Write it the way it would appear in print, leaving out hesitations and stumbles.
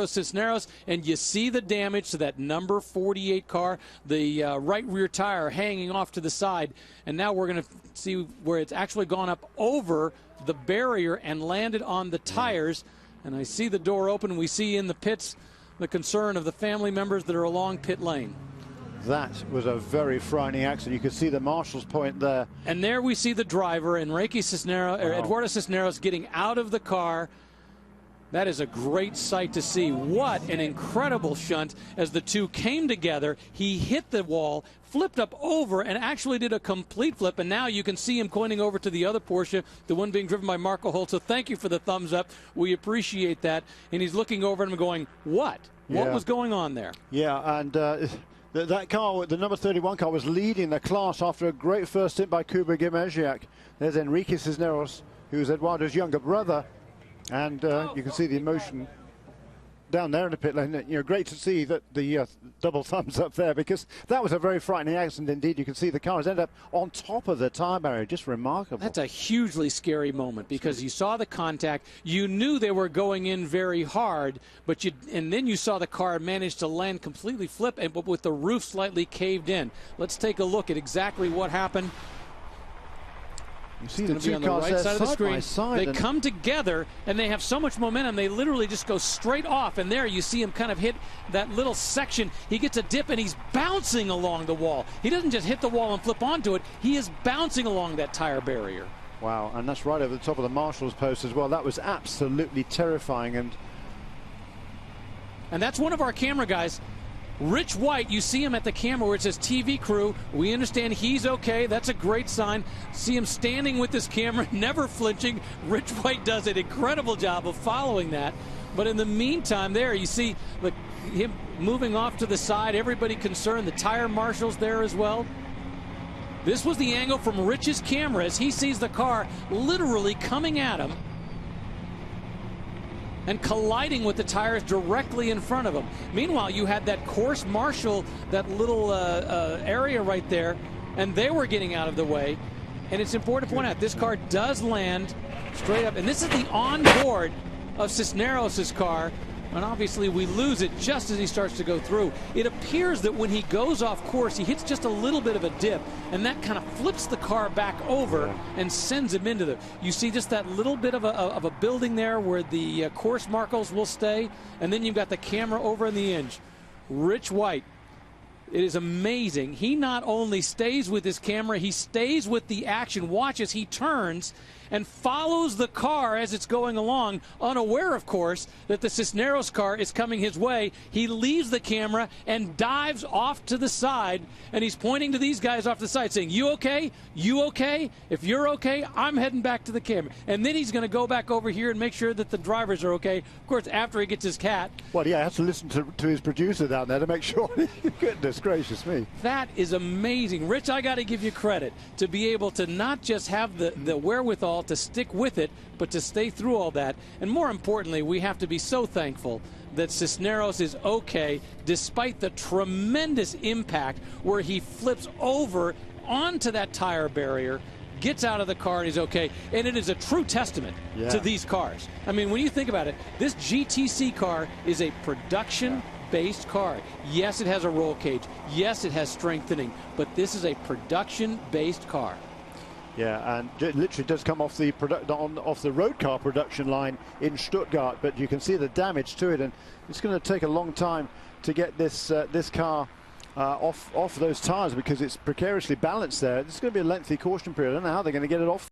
Cisneros, and you see the damage to that number 48 car, the right rear tire hanging off to the side, and now we're going to see where it's actually gone up over the barrier and landed on the tires. And I see the door open, and we see in the pits the concern of the family members that are along pit lane. That was a very frightening accident. You could see the marshal's point there. And there we see the driver, Enrique Cisneros, or Eduardo Cisneros, getting out of the car. That is a great sight to see. What an incredible shunt as the two came together. He hit the wall, flipped up over, and actually did a complete flip. And now you can see him pointing over to the other Porsche, the one being driven by Marco Holt. So thank you for the thumbs up. We appreciate that. And he's looking over at him going, what? What was going on there? Yeah, and that car, the number 31 car, was leading the class after a great first stint by Kuba Gimerziak. There's Enrique Cisneros, who's Eduardo's younger brother. And you can see the emotion down there in the pit lane. You know, great to see that the double thumbs up there, because that was a very frightening accident indeed. You can see the car has ended up on top of the tire barrier. Just remarkable. That's a hugely scary moment, because you saw the contact. You knew they were going in very hard, but and then you saw the car manage to land completely flip, but with the roof slightly caved in. Let's take a look at exactly what happened. You see the two cars right there side of the screen. side, they come together, and they have so much momentum, they literally just go straight off. And there you see him kind of hit that little section. He gets a dip, and he's bouncing along the wall. He doesn't just hit the wall and flip onto it. He is bouncing along that tire barrier. Wow, and that's right over the top of the marshal's post as well. That was absolutely terrifying. And that's one of our camera guys, Rich White. You see him at the camera where it says TV crew. We understand he's okay. That's a great sign. See him standing with his camera, never flinching. Rich White does an incredible job of following that. But in the meantime, there you see him moving off to the side. Everybody concerned. The tire marshal's there as well. This was the angle from Rich's camera as he sees the car literally coming at him and colliding with the tires directly in front of him. Meanwhile, you had that course marshal, that little area right there, and they were getting out of the way. And it's important to point out, this car does land straight up, and this is the onboard of Cisneros' car. And obviously we lose it just as he starts to go through. It appears that when he goes off course, he hits just a little bit of a dip, and that kind of flips the car back over and sends him into the. You see just that little bit of a building there where the course markers will stay, and then you've got the camera over in the hinge. Rich White. It is amazing. He not only stays with his camera, he stays with the action. Watch as he turns and follows the car as it's going along, unaware, of course, that the Cisneros car is coming his way. He leaves the camera and dives off to the side, and he's pointing to these guys off the side saying, you okay? You okay? If you're okay, I'm heading back to the camera. And then he's going to go back over here and make sure that the drivers are okay. Of course, after he gets his cat. Well, yeah, he has to listen to his producer down there to make sure. Goodness gracious me. That is amazing. Rich, I got to give you credit to be able to not just have the wherewithal to stick with it, but to stay through all that. And more importantly, we have to be so thankful that Cisneros is okay despite the tremendous impact where he flips over onto that tire barrier, gets out of the car, and he's okay. And it is a true testament to these cars. I mean, when you think about it, this GTC car is a production-based car. Yes, it has a roll cage. Yes, it has strengthening, but this is a production-based car. Yeah, and it literally does come off the off the road car production line in Stuttgart, but you can see the damage to it, and it's going to take a long time to get this this car off those tires, because it's precariously balanced there. It's going to be a lengthy caution period. I don't know how they're going to get it off.